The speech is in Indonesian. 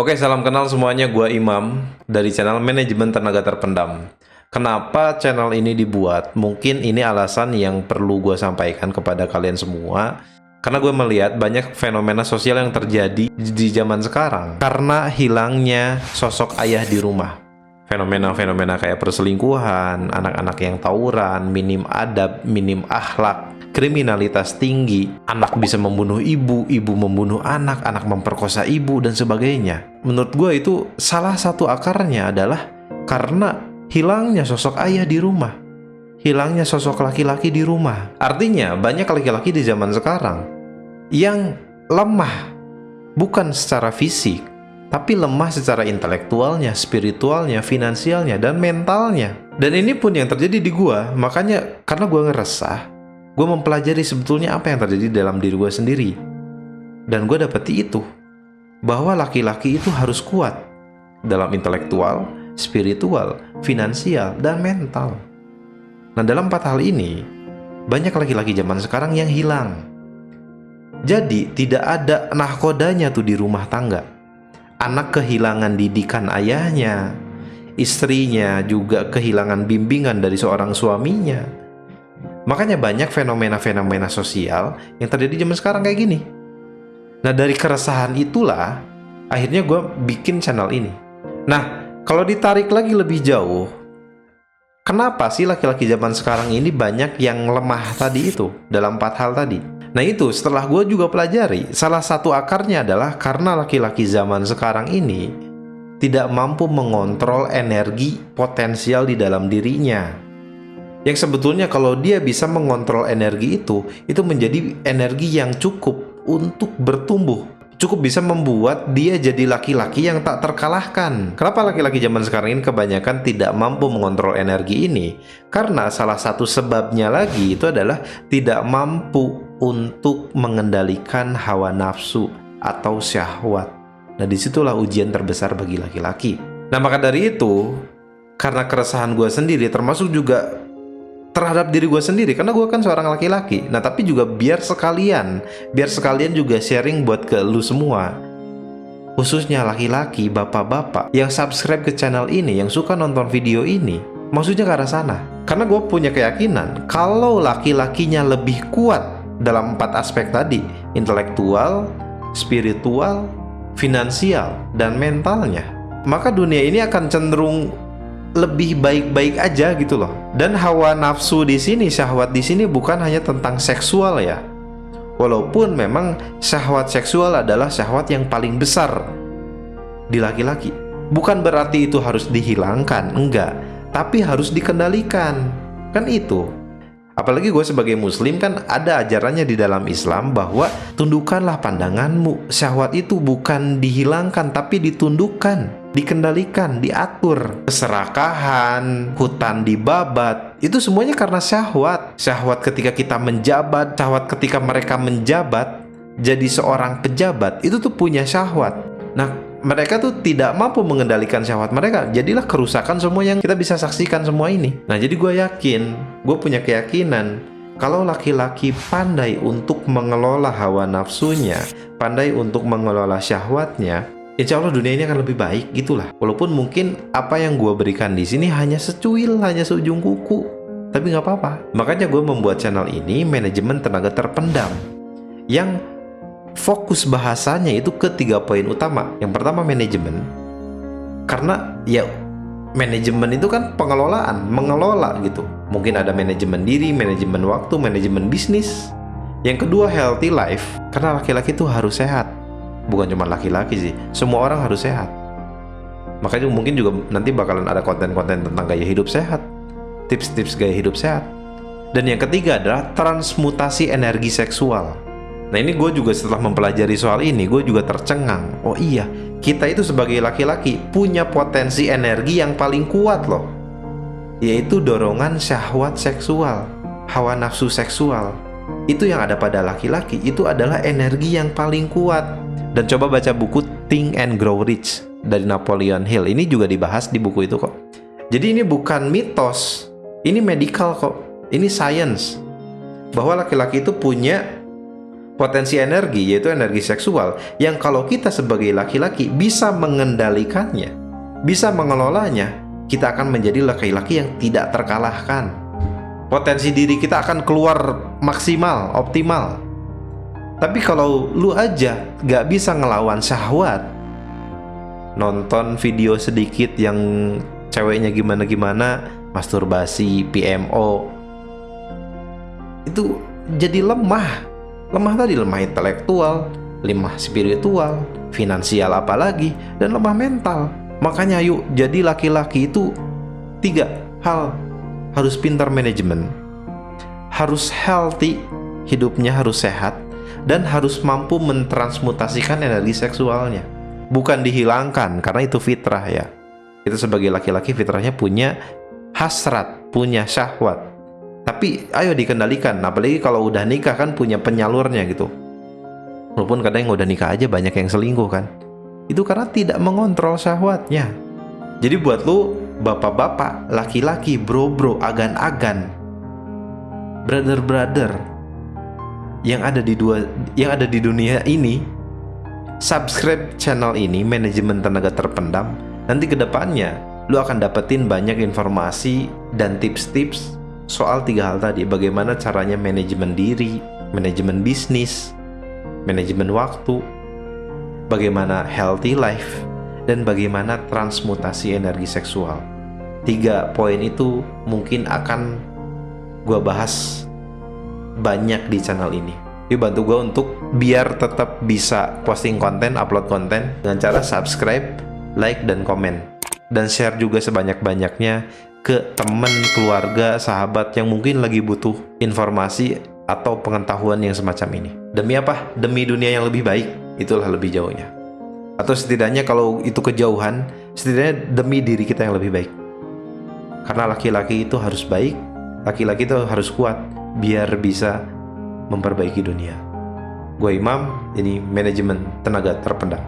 Oke, salam kenal semuanya. Gua Imam dari channel Manajemen Tenaga Terpendam. Kenapa channel ini dibuat? Mungkin ini alasan yang perlu gue sampaikan kepada kalian semua. Karena gue melihat banyak fenomena sosial yang terjadi di zaman sekarang karena hilangnya sosok ayah di rumah. Fenomena-fenomena kayak perselingkuhan, anak-anak yang tawuran, minim adab, minim akhlak, kriminalitas tinggi, anak bisa membunuh ibu, ibu membunuh anak, anak memperkosa ibu, dan sebagainya. Menurut gue itu salah satu akarnya adalah karena hilangnya sosok ayah di rumah, hilangnya sosok laki-laki di rumah. Artinya banyak laki-laki di zaman sekarang yang lemah, bukan secara fisik, tapi lemah secara intelektualnya, spiritualnya, finansialnya, dan mentalnya. Dan ini pun yang terjadi di gue. Makanya karena gue ngeresah, gue mempelajari sebetulnya apa yang terjadi dalam diri gue sendiri. Dan gue dapeti itu, bahwa laki-laki itu harus kuat dalam intelektual, spiritual, finansial, dan mental. Nah, dalam 4 hal ini, banyak laki-laki zaman sekarang yang hilang. Jadi, tidak ada nahkodanya tuh di rumah tangga. Anak kehilangan didikan ayahnya, istrinya juga kehilangan bimbingan dari seorang suaminya. Makanya banyak fenomena-fenomena sosial yang terjadi zaman sekarang kayak gini. Nah, dari keresahan itulah akhirnya gue bikin channel ini. Nah, kalau ditarik lagi lebih jauh, kenapa sih laki-laki zaman sekarang ini banyak yang lemah tadi itu dalam 4 hal tadi? Nah itu setelah gue juga pelajari, salah satu akarnya adalah karena laki-laki zaman sekarang ini tidak mampu mengontrol energi potensial di dalam dirinya. Yang sebetulnya kalau dia bisa mengontrol energi itu menjadi energi yang cukup untuk bertumbuh, cukup bisa membuat dia jadi laki-laki yang tak terkalahkan. Kenapa laki-laki zaman sekarang ini kebanyakan tidak mampu mengontrol energi ini? Karena salah satu sebabnya lagi itu adalah tidak mampu untuk mengendalikan hawa nafsu atau syahwat. Nah, disitulah ujian terbesar bagi laki-laki. Nah, maka dari itu, karena keresahan gue sendiri, termasuk juga terhadap diri gue sendiri, karena gue kan seorang laki-laki. Nah, tapi juga biar sekalian juga sharing buat ke lu semua, khususnya laki-laki, bapak-bapak yang subscribe ke channel ini, yang suka nonton video ini. Maksudnya ke arah sana. Karena gue punya keyakinan kalau laki-lakinya lebih kuat dalam 4 aspek tadi, intelektual, spiritual, finansial, dan mentalnya, maka dunia ini akan cenderung lebih baik-baik aja gitu loh. Dan hawa nafsu di sini, syahwat di sini bukan hanya tentang seksual ya. Walaupun memang syahwat seksual adalah syahwat yang paling besar di laki-laki. Bukan berarti itu harus dihilangkan, enggak, tapi harus dikendalikan. Kan itu. Apalagi gue sebagai muslim kan ada ajarannya di dalam Islam bahwa tundukkanlah pandanganmu. Syahwat itu bukan dihilangkan tapi ditundukkan, dikendalikan, diatur. Keserakahan, hutan dibabat, itu semuanya karena syahwat. Syahwat ketika kita menjabat, syahwat ketika mereka menjabat jadi seorang pejabat, itu tuh punya syahwat. Nah, mereka tuh tidak mampu mengendalikan syahwat mereka. Jadilah kerusakan semua yang kita bisa saksikan semua ini. Nah, jadi gue yakin, gue punya keyakinan kalau laki-laki pandai untuk mengelola hawa nafsunya, pandai untuk mengelola syahwatnya, insya Allah dunia ini akan lebih baik gitulah. Walaupun mungkin apa yang gue berikan di sini hanya secuil, hanya seujung kuku, tapi nggak apa-apa. Makanya gue membuat channel ini Manajemen Tenaga Terpendam, yang fokus bahasanya itu ke 3 poin utama. Yang pertama manajemen, karena ya manajemen itu kan pengelolaan, mengelola gitu. Mungkin ada manajemen diri, manajemen waktu, manajemen bisnis. Yang kedua healthy life, karena laki-laki itu harus sehat. Bukan cuma laki-laki sih, semua orang harus sehat. Makanya mungkin juga nanti bakalan ada konten-konten tentang gaya hidup sehat, tips-tips gaya hidup sehat. Dan yang ketiga adalah transmutasi energi seksual. Nah, ini gue juga setelah mempelajari soal ini, gue juga tercengang. Oh iya, kita itu sebagai laki-laki punya potensi energi yang paling kuat loh, yaitu dorongan syahwat seksual, hawa nafsu seksual. Itu yang ada pada laki-laki, itu adalah energi yang paling kuat. Dan coba baca buku Think and Grow Rich dari Napoleon Hill. Ini juga dibahas di buku itu kok. Jadi ini bukan mitos, ini medical kok, ini science. Bahwa laki-laki itu punya Potensi energi yaitu energi seksual yang kalau kita sebagai laki-laki bisa mengendalikannya, bisa mengelolanya, kita akan menjadi laki-laki yang tidak terkalahkan. Potensi diri kita akan keluar maksimal, optimal. Tapi kalau lu aja gak bisa ngelawan syahwat, nonton video sedikit yang ceweknya gimana-gimana, masturbasi, PMO, itu jadi lemah. Lemah tadi, lemah intelektual, lemah spiritual, finansial apalagi, dan lemah mental. Makanya yuk, jadi laki-laki itu 3 hal. Harus pintar manajemen, harus healthy, hidupnya harus sehat, dan harus mampu mentransmutasikan energi seksualnya. Bukan dihilangkan, karena itu fitrah ya. Itu sebagai laki-laki fitrahnya punya hasrat, punya syahwat. Tapi ayo dikendalikan, apalagi kalau udah nikah kan punya penyalurnya gitu. Walaupun kadang yang udah nikah aja banyak yang selingkuh kan. Itu karena tidak mengontrol syahwatnya. Jadi buat lu bapak-bapak, laki-laki, bro-bro, agan-agan, brother-brother yang ada di dunia ini, subscribe channel ini, Manajemen Tenaga Terpendam. Nanti kedepannya lu akan dapetin banyak informasi dan tips-tips soal 3 hal tadi. Bagaimana caranya manajemen diri, manajemen bisnis, manajemen waktu, bagaimana healthy life, dan bagaimana transmutasi energi seksual. 3 poin itu mungkin akan gue bahas banyak di channel ini. Yuk bantu gue untuk biar tetap bisa posting konten, upload konten dengan cara subscribe, like, dan komen. Dan share juga sebanyak-banyaknya ke teman, keluarga, sahabat yang mungkin lagi butuh informasi atau pengetahuan yang semacam ini. Demi apa? Demi dunia yang lebih baik. Itulah lebih jauhnya. Atau setidaknya kalau itu kejauhan, setidaknya demi diri kita yang lebih baik. Karena laki-laki itu harus baik, laki-laki itu harus kuat biar bisa memperbaiki dunia. Gue Imam, ini Manajemen Tenaga Terpendam.